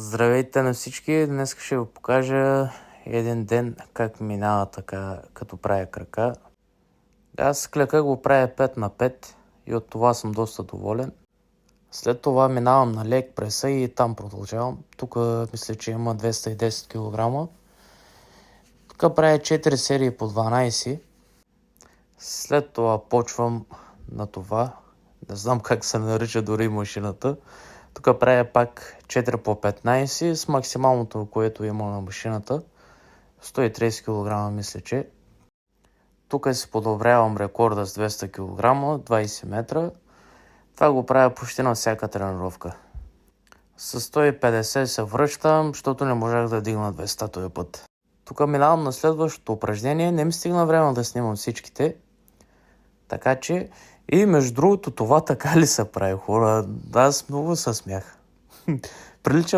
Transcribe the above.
Здравейте на всички! Днес ще ви покажа един ден как минава така, като правя крака. Аз клека го правя 5 на 5 и от това съм доста доволен. След това минавам на лек преса и там продължавам. Тук мисля, че има 210 кг. Тук правя 4 серии по 12. След това почвам на това. Не знам как се нарича дори машината. Тук правя пак 4 по 15 с максималното, което има на машината. 130 кг мисля, че. Тук си подобрявам рекорда с 200 кг, 20 метра. Това го правя почти на всяка тренировка. С 150 се връщам, защото не можах да дигна 200 този път. Тук минавам на следващото упражнение. Не ми стигна време да снимам всичките. Така че, и между другото, това така ли се прави, хора? Аз много се смях. Приличам